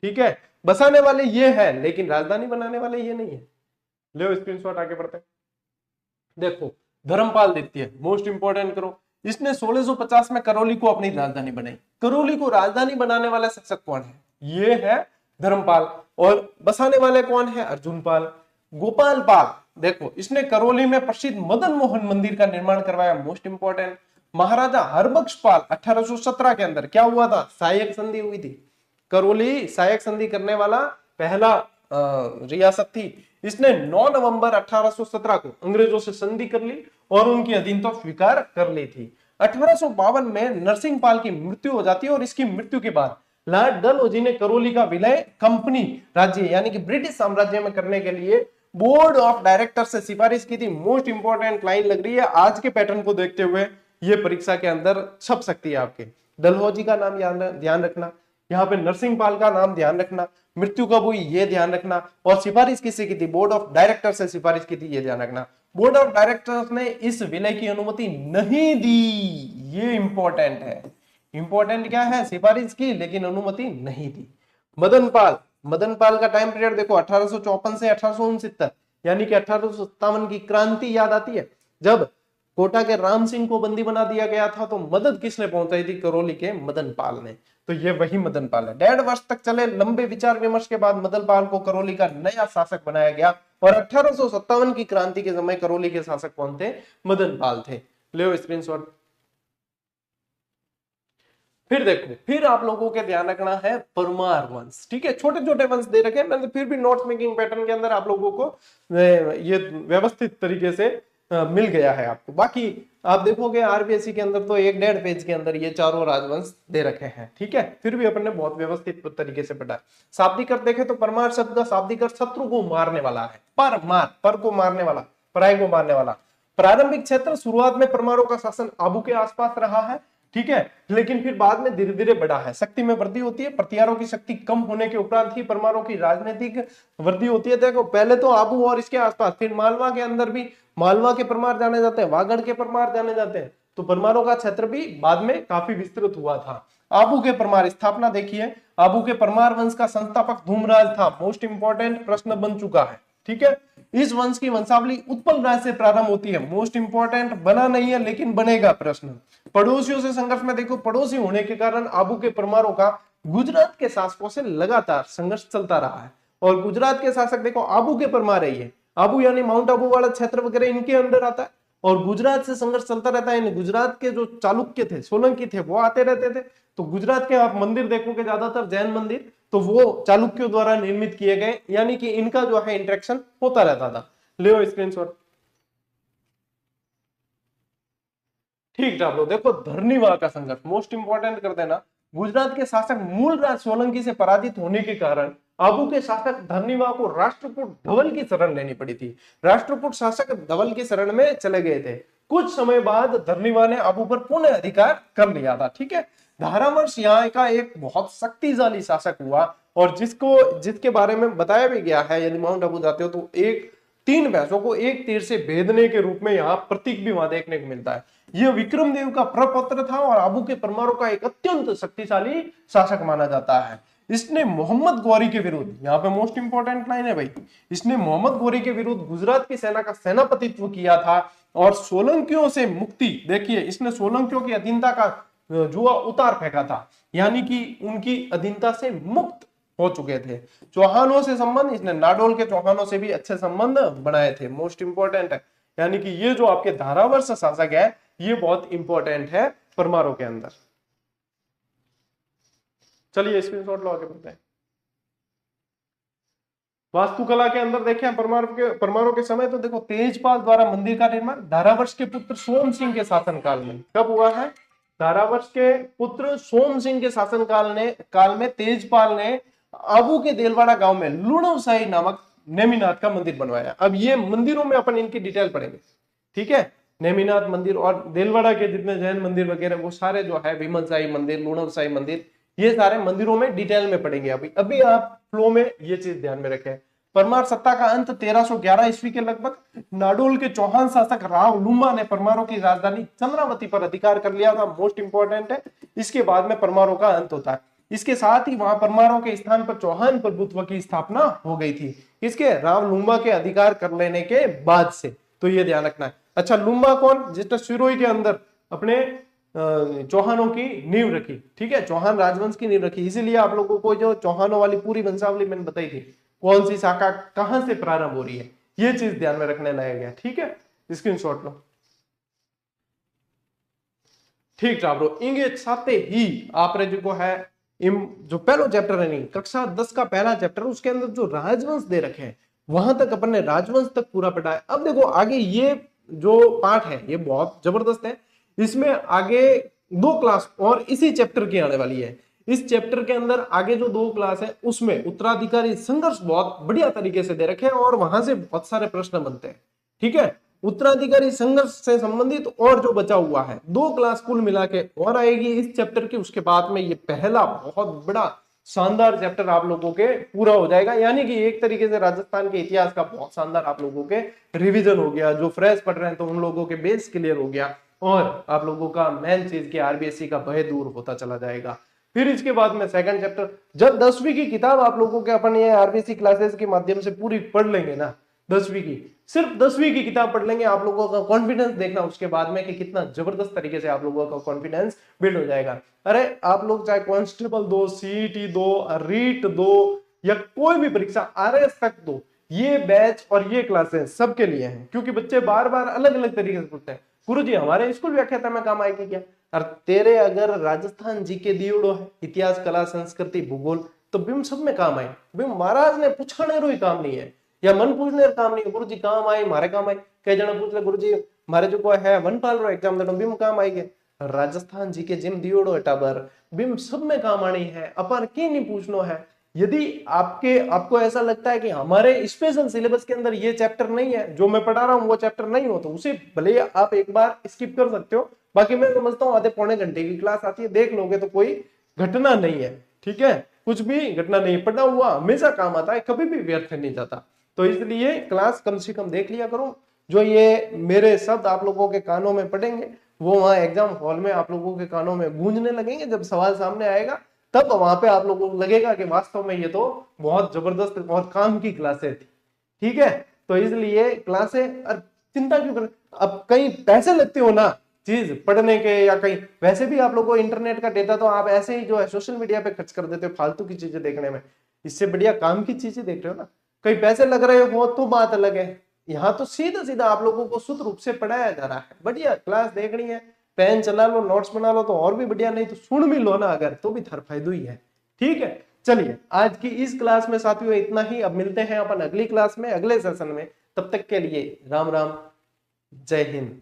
Speaker 1: ठीक है, बसाने वाले ये है लेकिन राजधानी बनाने वाले ये नहीं है। ले स्क्रीनशॉट, आगे बढ़ते हैं। देखो, धर्मपाल द्वितीय, मोस्ट इंपॉर्टेंट करो। इसने 1650 में करौली को अपनी राजधानी बनाई। करौली को राजधानी बनाने वाला शासक कौन है? ये है धर्मपाल। और बसाने वाले कौन है? अर्जुन पाल। गोपाल पाल, देखो इसने करौली में प्रसिद्ध मदन मोहन मंदिर का निर्माण करवाया। Most important. महाराजा हरबख्श पाल 1817 के अंदर क्या हुआ था? सहायक संधि हुई थी। करौली सहायक संधि करने वाला पहला रियासत थी। इसने 9 नवंबर 1817 को अंग्रेजों से संधि कर ली और उनकी अधीनता स्वीकार कर ली थी। 1852 में नरसिंह पाल की मृत्यु हो जाती है और इसकी मृत्यु के बाद लॉर्ड डलहौजी ने करौली का विलय कंपनी राज्य यानी कि ब्रिटिश साम्राज्य में करने के लिए बोर्ड ऑफ डायरेक्टर से सिफारिश की थी। मोस्ट इंपॉर्टेंट लाइन लग रही है, आज के पैटर्न को देखते हुए ये परीक्षा के अंदर छप सकती है आपके। डलहौजी का नाम ध्यान रखना, यहाँ पे नरसिंह पाल का नाम ध्यान रखना, मृत्यु कब हुई ये ध्यान रखना, और सिफारिश किससे की थी? बोर्ड ऑफ डायरेक्टर से सिफारिश की थी, ये ध्यान रखना। बोर्ड ऑफ डायरेक्टर्स ने इस विलय की अनुमति नहीं दी। ये इंपॉर्टेंट है। इंपॉर्टेंट क्या है? सिफारिश की लेकिन अनुमति नहीं दी। मदन पाल का टाइम पीरियड देखो 1854 से 1869, यानी कि 1857 की क्रांति याद आती है, जब कोटा के राम सिंह को बंदी बना दिया गया था। तो मदद किसने पहुंचाई थी? करौली के मदन पाल ने। तो ये वही मदन पाल है। 1.5 वर्ष तक चले लंबे विचार विमर्श के बाद मदन पाल को करौली का नया शासक बनाया गया और 1857 की क्रांति के समय करौली के शासक कौन थे? मदन पाल थे। ले स्क्रीनशॉट। फिर देखो, फिर आप लोगों के ध्यान रखना है परमार वंश। ठीक है, छोटे छोटे वंश दे रखे हैं, मैंने फिर भी नोट्स मेकिंग पैटर्न के अंदर आप लोगों को ये व्यवस्थित तरीके से मिल गया है आपको। बाकी आप देखोगे आरबीएससी के अंदर तो 1.5 पेज के अंदर ये चारों राजवंश दे रखे हैं, ठीक है। फिर भी अपन ने बहुत व्यवस्थित तरीके से पढ़ा। शाब्दिक अर्थ देखें तो परमार शब्द का शाब्दिक अर्थ शत्रु को मारने वाला है। पर को मारने वाला, पराय को मारने वाला। प्रारंभिक क्षेत्र शुरुआत में परमारों का शासन आबू के आसपास रहा है, ठीक है, लेकिन फिर बाद में धीरे धीरे बढ़ा है। शक्ति में वृद्धि होती है, प्रतिहारों की शक्ति कम होने के उपरांत ही परमारों की राजनीतिक वृद्धि होती है। देखो पहले तो आबू और इसके आसपास, फिर मालवा के अंदर भी मालवा के परमार जाने जाते हैं, वागड़ के परमार जाने जाते हैं, तो परमारों का क्षेत्र भी बाद में काफी विस्तृत हुआ था। आबू के परमार स्थापना देखिए, आबू के परमार वंश का संस्थापक धूमराज था। मोस्ट इंपोर्टेंट प्रश्न बन चुका है, ठीक है। इस वंश की वंशावली उत्पल राज से प्रारंभ होती है। मोस्ट इंपोर्टेंट बना नहीं है लेकिन बनेगा प्रश्न। पड़ोसियों से संघर्ष में देखो, पड़ोसी होने के कारण आबू के परमारों का गुजरात के शासकों से लगातार संघर्ष चलता रहा है। और गुजरात के शासक देखो आबू के परमार है, ये आबू यानी माउंट आबू वाला क्षेत्र वगैरह इनके अंदर आता है, और गुजरात से संघर्ष चलता रहता है। गुजरात के जो चालुक्य थे, सोलंकी थे, वो आते रहते थे। तो गुजरात के आप मंदिर देखोगे ज्यादातर जैन मंदिर, तो वो चालुक्यों द्वारा निर्मित किए गए, यानी कि इनका जो है इंटरेक्शन होता रहता था। ले स्क्रीनशॉट। ठीक था, देखो धरनीवा का संघर्ष मोस्ट इंपोर्टेंट कर देना। गुजरात के शासक मूलराज सोलंकी से पराजित होने के कारण आबू के शासक धरनीवा को राष्ट्रकूट धवल की शरण लेनी पड़ी थी। राष्ट्रकूट शासक धवल की शरण में चले गए थे। कुछ समय बाद धरनीवा ने आबू पर पुनः अधिकार कर लिया था, ठीक है। धारावर्ष यहाँ का एक बहुत शक्तिशाली शासक हुआ, और जिसके बारे में बताया भी गया है। यदि माउंट आबू जाते हो तो एक 3 भैंसों को एक तीर से भेदने के रूप में यहाँ प्रतीक भी वहां देखने को मिलता है। यह विक्रमदेव का प्रपौत्र था और आबू के परमारों का एक अत्यंत शक्तिशाली शासक माना जाता है। इसने मोहम्मद गौरी के विरुद्ध, यहाँ पे मोस्ट इंपोर्टेंट लाइन है भाई, इसने मोहम्मद गौरी के विरुद्ध गुजरात की सेना का सेनापतित्व किया था और सोलंकियों से मुक्ति, देखिए इसने सोलंकियों की अधीनता का जुआ उतार फेंका था, यानी कि उनकी अधीनता से मुक्त हो चुके थे। चौहानों से संबंध, इसने नाडोल के चौहानों से भी अच्छे संबंध बनाए थे। मोस्ट इंपोर्टेंट है, यानी कि ये जो आपके धारावर्ष शासक है ये बहुत इंपॉर्टेंट है परमारों के अंदर। चलिए स्क्रीनशॉट लो, आगे बढ़ते हैं। वास्तुकला के अंदर देखें परमारों के समय, तो देखो तेजपाल द्वारा मंदिर का निर्माण धारावर्ष के पुत्र सोम सिंह के शासनकाल में कब हुआ है? धारावर्ष के पुत्र सोम सिंह के शासनकाल में तेजपाल ने आबू के देलवाड़ा गांव में लुणवसाई नामक नेमिनाथ का मंदिर बनवाया। अब ये मंदिरों में अपन इनकी डिटेल पढ़ेंगे, ठीक है। नेमिनाथ मंदिर और देलवाड़ा के जितने जैन मंदिर वगैरह वो सारे जो है भीमनसाई मंदिर, लुणवसाई मंदिर, ये सारे मंदिरों में डिटेल में पढ़ेंगे। अभी आप फ्लो में ये चीज ध्यान में रखें। परमार सत्ता का अंत 1311 ईस्वी के लगभग नाडोल के चौहान शासक राव लुम्बा ने परमारों की राजधानी चंद्रावती पर अधिकार कर लिया था। मोस्ट इंपोर्टेंट है, इसके बाद में परमारों का अंत होता है। इसके साथ ही वहां परमारों के स्थान पर चौहान प्रभुत्व की स्थापना हो गई थी, इसके राव लुम्बा के अधिकार कर लेने के बाद से। तो ये ध्यान रखना है। अच्छा, लुम्बा कौन? जिसने सिरोही के अंदर अपने चौहानों की नींव रखी, ठीक है, चौहान राजवंश की नींव रखी। इसीलिए आप लोगों को जो चौहानों वाली पूरी वंशावली मैंने बताई थी, कौन सी शाखा कहां से प्रारंभ हो रही है, ये चीज ध्यान में रखने लायक है, ठीक है। स्क्रीनशॉट लो। ठीक था ब्रो, इंगे साथ ही आपने जो है जो पहला चैप्टर है, नहीं कक्षा 10 का पहला चैप्टर, उसके अंदर जो राजवंश दे रखे हैं वहां तक अपन ने राजवंश तक पूरा पढ़ा है। अब देखो आगे ये जो पार्ट है ये बहुत जबरदस्त है। इसमें आगे 2 क्लास और इसी चैप्टर की आने वाली है। इस चैप्टर के अंदर आगे जो 2 क्लास है उसमें उत्तराधिकारी संघर्ष बहुत बढ़िया तरीके से दे रखे हैं और वहां से बहुत सारे प्रश्न बनते हैं, ठीक है। उत्तराधिकारी संघर्ष से संबंधित और जो बचा हुआ है 2 क्लास कुल मिला के और आएगी इस चैप्टर की। उसके बाद में ये पहला बहुत बड़ा शानदार चैप्टर आप लोगों के पूरा हो जाएगा, यानी कि एक तरीके से राजस्थान के इतिहास का बहुत शानदार आप लोगों के रिवीजन हो गया। जो फ्रेश पढ़ रहे हैं तो उन लोगों के बेस क्लियर हो गया और आप लोगों का मेन चीज की आरबीएससी का भय दूर होता चला जाएगा। फिर इसके बाद में सेकंड चैप्टर, जब 10वीं की किताब आप लोगों के अपन ये आरबीएससी क्लासेस के माध्यम से पूरी पढ़ लेंगे ना, 10वीं की, सिर्फ 10वीं की किताब पढ़ लेंगे, आप लोगों का कॉन्फिडेंस देखना उसके बाद में कि कितना जबरदस्त तरीके से आप लोगों का कॉन्फिडेंस बिल्ड हो जाएगा। अरे आप लोग चाहे कांस्टेबल दो, सीईटी दो, रीट दो या कोई भी परीक्षा आरएस तक दो, ये बैच और ये क्लासेस सबके लिए हैं, क्योंकि बच्चे बार बार अलग अलग तरीके से पूछते हैं, गुरुजी हमारे स्कूल व्याख्याता में काम आएगी क्या? और तेरे अगर राजस्थान जीके दियोड़ो है, इतिहास, कला, संस्कृति, भूगोल, तो बिम सब में काम आए। बिम महाराज ने पूछने रो ही काम नहीं है या मन पूछने काम नहीं है, गुरुजी काम आए, मारे काम आए। कई जना पूछ ले गुरुजी मारे जो कोई है वन पाल रो एग्जाम देनो बीम काम आई गए, राजस्थान जी के जिम दियोड़ो एटाबर बीम सब में काम आनी है, अपन की नहीं पूछनो है। यदि आपको ऐसा लगता है कि हमारे स्पेशल सिलेबस के अंदर ये चैप्टर नहीं है, जो मैं पढ़ा रहा हूँ वो चैप्टर नहीं हो, तो उसे भले आप एक बार स्किप कर सकते हो। बाकी मैं समझता हूँ आधे पौने घंटे की क्लास आती है, देख लोगे तो कोई घटना नहीं है, ठीक है, कुछ भी घटना नहीं। पढ़ा हुआ हमेशा काम आता है, कभी भी व्यर्थ नहीं जाता। तो इसलिए क्लास कम से कम देख लिया करो। जो ये मेरे शब्द आप लोगों के कानों में पड़ेंगे वो वहां एग्जाम हॉल में आप लोगों के कानों में गूंजने लगेंगे। जब सवाल सामने आएगा तब वहां पे आप लोगों को लगेगा कि वास्तव में ये तो बहुत जबरदस्त और काम की क्लासें थी, ठीक है। तो इसलिए क्लासें, और चिंता क्यों कर, अब कहीं पैसे लगते हो ना चीज पढ़ने के, या कहीं वैसे भी आप लोगों को इंटरनेट का डेटा तो आप ऐसे ही जो है सोशल मीडिया पे खर्च कर देते हो फालतू की चीजें देखने में, इससे बढ़िया काम की चीजें देख रहे हो ना। कहीं पैसे लग रहे हो तो बात अलग है, यहाँ तो सीधा सीधा आप लोगों को शुद्ध रूप से पढ़ाया जा रहा है। बढ़िया क्लास देखनी है, पेन चला लो, नोट्स बना लो तो और भी बढ़िया, नहीं तो सुन भी लो ना अगर, तो भी फायदा ही है, ठीक है। चलिए आज की इस क्लास में साथियों इतना ही। अब मिलते हैं अपन अगली क्लास में, अगले सेशन में। तब तक के लिए राम राम, जय हिंद।